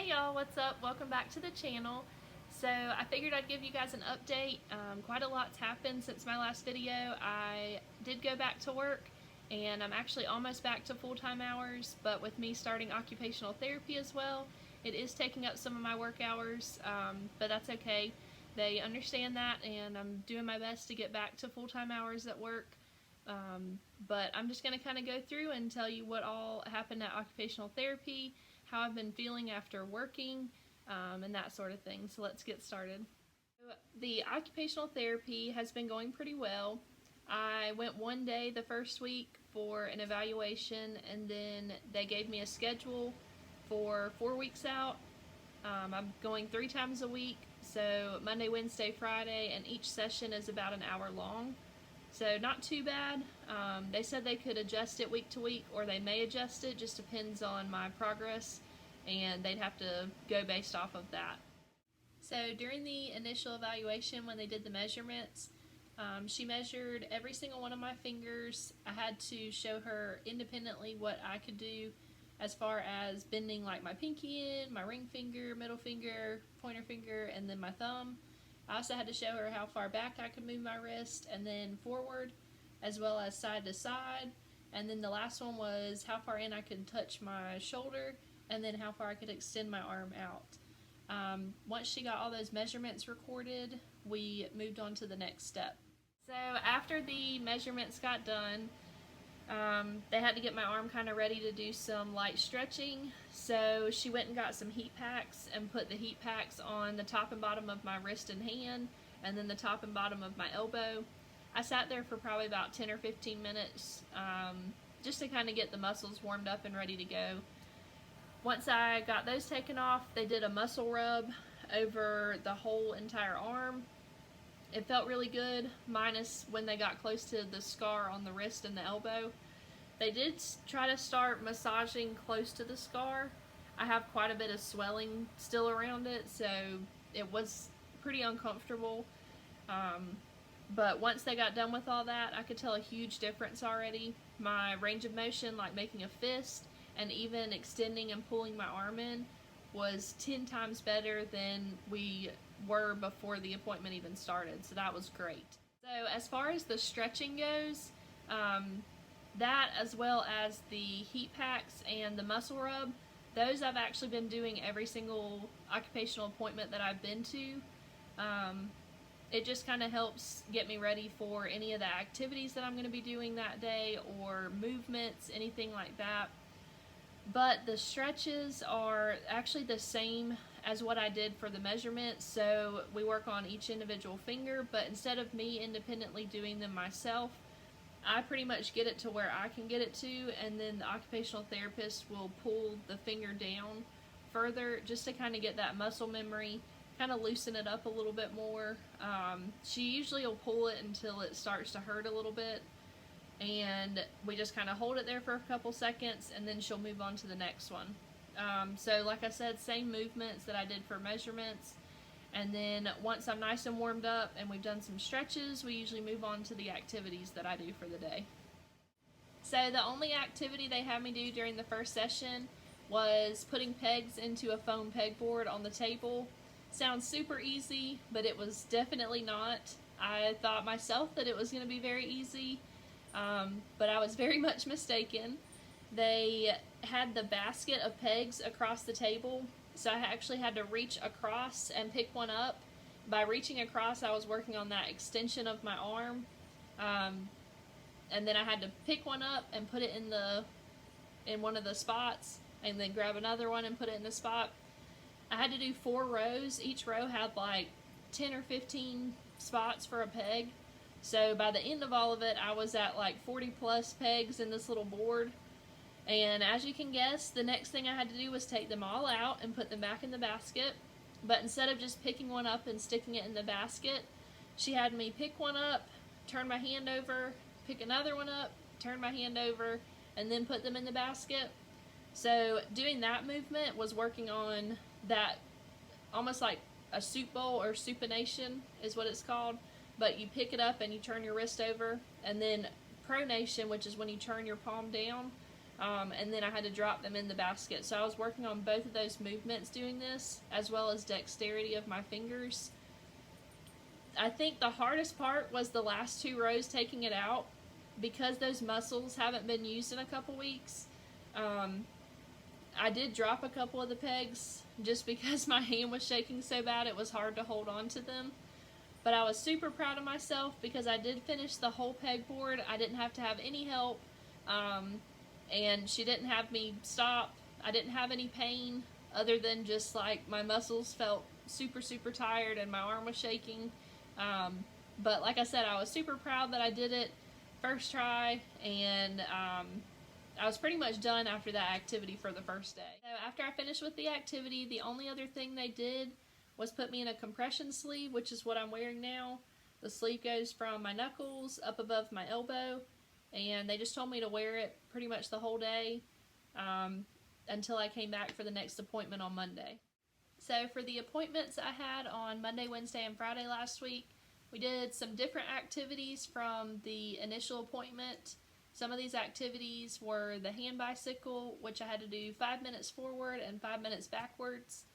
Hey y'all, what's up? Welcome back to the channel. So I figured I'd give you guys an update. Quite a lot's happened since my last video. I did go back to work and I'm actually almost back to full-time hours, but with me starting occupational therapy as well, it is taking up some of my work hours, but that's okay. They understand that and I'm doing my best to get back to full-time hours at work. But I'm just going to kind of go through and tell you what all happened at occupational therapy, how I've been feeling after working, and that sort of thing. So let's get started. The occupational therapy has been going pretty well. I went one day the first week for an evaluation, and then they gave me a schedule for 4 weeks out. I'm going 3 times a week, so Monday, Wednesday, Friday, and each session is about an hour long. So not too bad. They said they could adjust it week to week, or they may adjust it, just depends on my progress, and they'd have to go based off of that. So during the initial evaluation, when they did the measurements, she measured every single one of my fingers. I had to show her independently what I could do as far as bending like my pinky in, my ring finger, middle finger, pointer finger, and then my thumb. I also had to show her how far back I could move my wrist and then forward, as well as side to side. And then the last one was how far in I could touch my shoulder and then how far I could extend my arm out. Once she got all those measurements recorded, we moved on to the next step. So after the measurements got done, they had to get my arm kind of ready to do some light stretching, so she went and got some heat packs and put the heat packs on the top and bottom of my wrist and hand, and then the top and bottom of my elbow. I sat there for probably about 10 or 15 minutes just to kind of get the muscles warmed up and ready to go. Once I got those taken off, they did a muscle rub over the whole entire arm. It felt really good, minus when they got close to the scar on the wrist and the elbow. They did try to start massaging close to the scar. I have quite a bit of swelling still around it, so it was pretty uncomfortable. But once they got done with all that, I could tell a huge difference already. My range of motion, like making a fist and even extending and pulling my arm in, was 10 times better than we were before the appointment even started, so that was great. So as far as the stretching goes, that as well as the heat packs and the muscle rub, those I've actually been doing every single occupational appointment that I've been to. It just kind of helps get me ready for any of the activities that I'm going to be doing that day, or movements, anything like that. But the stretches are actually the same as what I did for the measurements, so we work on each individual finger, but instead of me independently doing them myself, I pretty much get it to where I can get it to, and then the occupational therapist will pull the finger down further just to kind of get that muscle memory, kind of loosen it up a little bit more. She usually will pull it until it starts to hurt a little bit, and we just kind of hold it there for a couple seconds, and then she'll move on to the next one. So like I said, same movements that I did for measurements, and then once I'm nice and warmed up and we've done some stretches, we usually move on to the activities that I do for the day. So the only activity they had me do during the first session was putting pegs into a foam pegboard on the table. Sounds super easy, but it was definitely not. I thought myself that it was going to be very easy, but I was very much mistaken. They had the basket of pegs across the table, so I actually had to reach across and pick one up. By reaching across, I was working on that extension of my arm, and then I had to pick one up and put it in one of the spots, and then grab another one and put it in the spot. I had to do 4 rows. Each row had like 10 or 15 spots for a peg. So by the end of all of it, I was at like 40 plus pegs in this little board. And as you can guess, the next thing I had to do was take them all out and put them back in the basket. But instead of just picking one up and sticking it in the basket, she had me pick one up, turn my hand over, pick another one up, turn my hand over, and then put them in the basket. So doing that movement was working on that, almost like a soup bowl, or supination is what it's called. But you pick it up and you turn your wrist over, and then pronation, which is when you turn your palm down, and then I had to drop them in the basket. So I was working on both of those movements doing this, as well as dexterity of my fingers. I think the hardest part was the last 2 rows taking it out, because those muscles haven't been used in a couple weeks. I did drop a couple of the pegs just because my hand was shaking so bad it was hard to hold on to them. But I was super proud of myself because I did finish the whole pegboard. I didn't have to have any help, and she didn't have me stop. I didn't have any pain other than just like my muscles felt super, super tired and my arm was shaking. But like I said, I was super proud that I did it first try, and I was pretty much done after that activity for the first day. So after I finished with the activity, the only other thing they did was put me in a compression sleeve, which is what I'm wearing now. The sleeve goes from my knuckles up above my elbow, and they just told me to wear it pretty much the whole day until I came back for the next appointment on Monday. So for the appointments I had on Monday, Wednesday, and Friday last week, we did some different activities from the initial appointment. Some of these activities were the hand bicycle, which I had to do 5 minutes forward and 5 minutes backwards.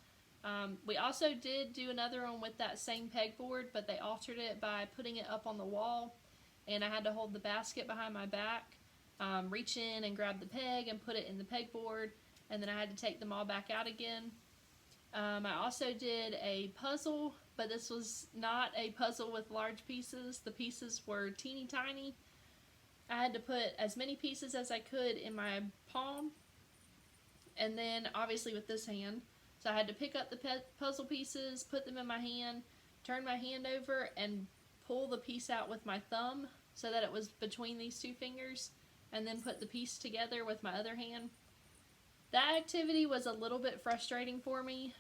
We also did do another one with that same pegboard, but they altered it by putting it up on the wall, and I had to hold the basket behind my back, reach in and grab the peg and put it in the pegboard, and then I had to take them all back out again. I also did a puzzle, but this was not a puzzle with large pieces. The pieces were teeny tiny. I had to put as many pieces as I could in my palm, and then obviously with this hand. So I had to pick up the puzzle pieces, put them in my hand, turn my hand over, and pull the piece out with my thumb so that it was between these 2 fingers, and then put the piece together with my other hand. That activity was a little bit frustrating for me.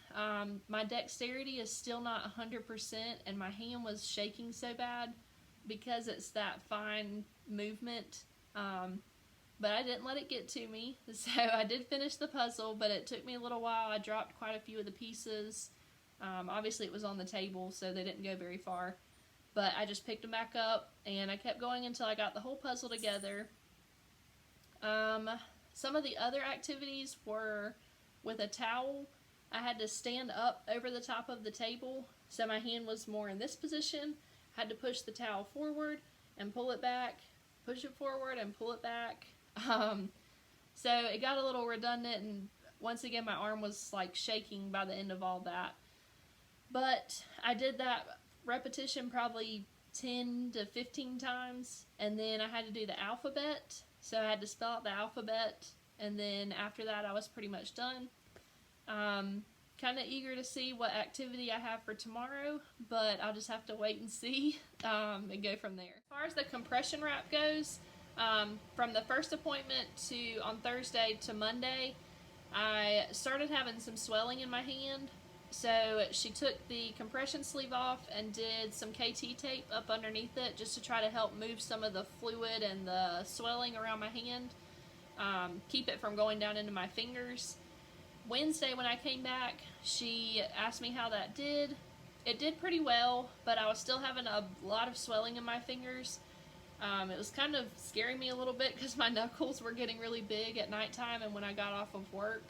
My dexterity is still not 100%, and my hand was shaking so bad because it's that fine movement. But I didn't let it get to me, so I did finish the puzzle, but it took me a little while. I dropped quite a few of the pieces. Obviously it was on the table, so they didn't go very far, but I just picked them back up, and I kept going until I got the whole puzzle together. Some of the other activities were with a towel. I had to stand up over the top of the table, so my hand was more in this position. I had to push the towel forward and pull it back, push it forward and pull it back. So it got a little redundant, and once again my arm was like shaking by the end of all that. But I did that repetition probably 10 to 15 times, and then I had to do the alphabet. So I had to spell out the alphabet, and then after that I was pretty much done. Kind of eager to see what activity I have for tomorrow, but I'll just have to wait and see and go from there. As far as the compression wrap goes, from the first appointment on Thursday to Monday, I started having some swelling in my hand. So she took the compression sleeve off and did some KT tape up underneath it just to try to help move some of the fluid and the swelling around my hand, keep it from going down into my fingers. Wednesday when I came back, she asked me how that did. It did pretty well, but I was still having a lot of swelling in my fingers. It was kind of scaring me a little bit because my knuckles were getting really big at nighttime and when I got off of work.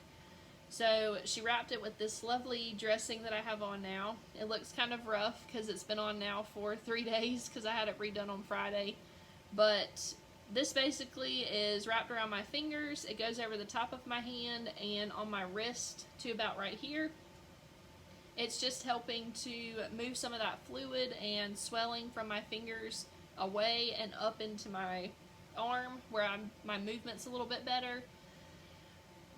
So she wrapped it with this lovely dressing that I have on now. It looks kind of rough because it's been on now for 3 days because I had it redone on Friday. But this basically is wrapped around my fingers. It goes over the top of my hand and on my wrist to about right here. It's just helping to move some of that fluid and swelling from my fingers away and up into my arm where my movement's a little bit better.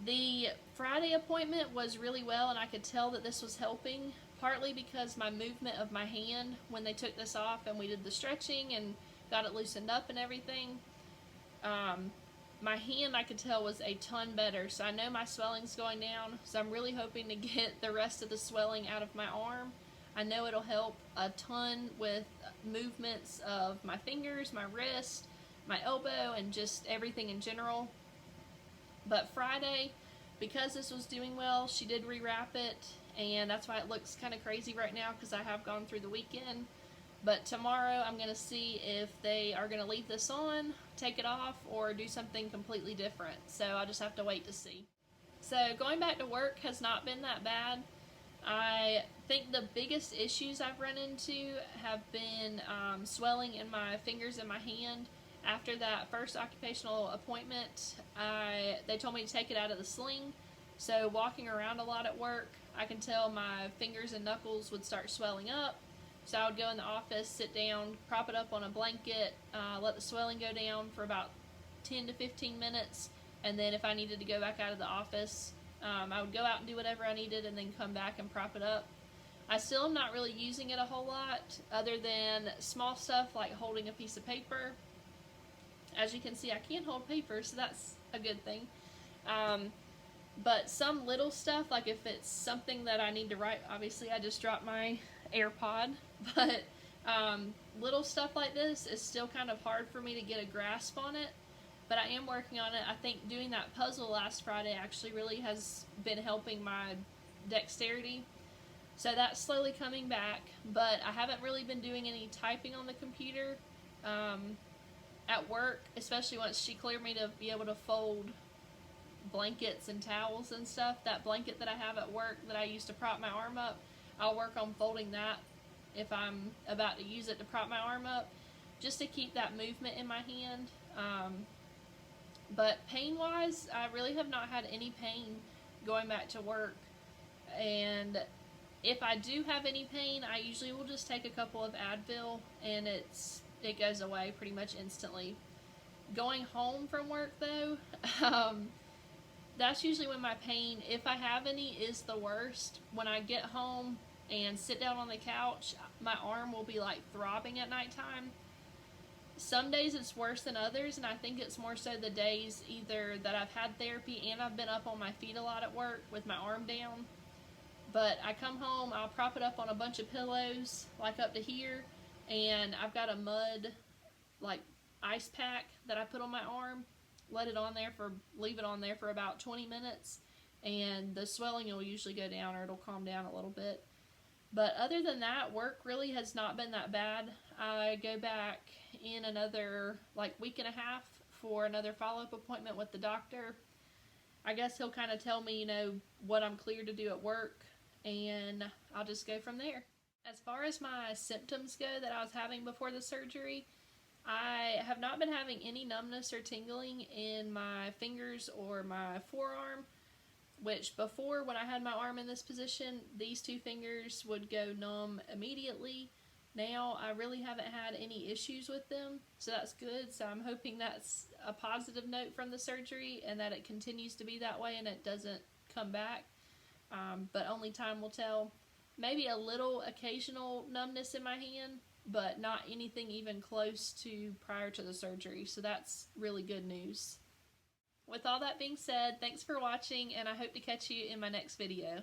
The Friday appointment was really well, and I could tell that this was helping, partly because my movement of my hand when they took this off and we did the stretching and got it loosened up and everything. My hand, I could tell, was a ton better, so I know my swelling's going down, so I'm really hoping to get the rest of the swelling out of my arm. I know it'll help a ton with movements of my fingers, my wrist, my elbow, and just everything in general. But Friday, because this was doing well, she did rewrap it, and that's why it looks kind of crazy right now because I have gone through the weekend. But tomorrow I'm going to see if they are going to leave this on, take it off, or do something completely different. So I'll just have to wait to see. So going back to work has not been that bad. I think the biggest issues I've run into have been swelling in my fingers and my hand. After that first occupational appointment, they told me to take it out of the sling. So walking around a lot at work, I can tell my fingers and knuckles would start swelling up. So I would go in the office, sit down, prop it up on a blanket, let the swelling go down for about 10 to 15 minutes, and then if I needed to go back out of the office, I would go out and do whatever I needed and then come back and prop it up. I still am not really using it a whole lot, other than small stuff like holding a piece of paper. As you can see, I can't hold paper, so that's a good thing. But some little stuff, like if it's something that I need to write, obviously I just dropped my AirPod, but little stuff like this is still kind of hard for me to get a grasp on it, but I am working on it. I think doing that puzzle last Friday actually really has been helping my dexterity, so that's slowly coming back, but I haven't really been doing any typing on the computer at work, especially once she cleared me to be able to fold blankets and towels and stuff. That blanket that I have at work that I use to prop my arm up, I'll work on folding that if I'm about to use it to prop my arm up, just to keep that movement in my hand. But pain-wise, I really have not had any pain going back to work. And if I do have any pain, I usually will just take a couple of Advil and it goes away pretty much instantly. Going home from work though, that's usually when my pain, if I have any, is the worst. When I get home and sit down on the couch, my arm will be like throbbing at nighttime. Some days it's worse than others, and I think it's more so the days either that I've had therapy and I've been up on my feet a lot at work with my arm down. But I come home, I'll prop it up on a bunch of pillows, like up to here, and I've got a mud, like, ice pack that I put on my arm. Leave it on there for about 20 minutes, and the swelling will usually go down, or it'll calm down a little bit. But other than that, work really has not been that bad. I go back in another week and a half for another follow-up appointment with the doctor. I guess he'll kind of tell me, what I'm cleared to do at work, and I'll just go from there. As far as my symptoms go that I was having before the surgery, I have not been having any numbness or tingling in my fingers or my forearm, which before, when I had my arm in this position, these two fingers would go numb immediately. Now I really haven't had any issues with them, so that's good. So I'm hoping that's a positive note from the surgery and that it continues to be that way and it doesn't come back. But only time will tell. Maybe a little occasional numbness in my hand, but not anything even close to prior to the surgery, so that's really good news. With all that being said, thanks for watching, and I hope to catch you in my next video.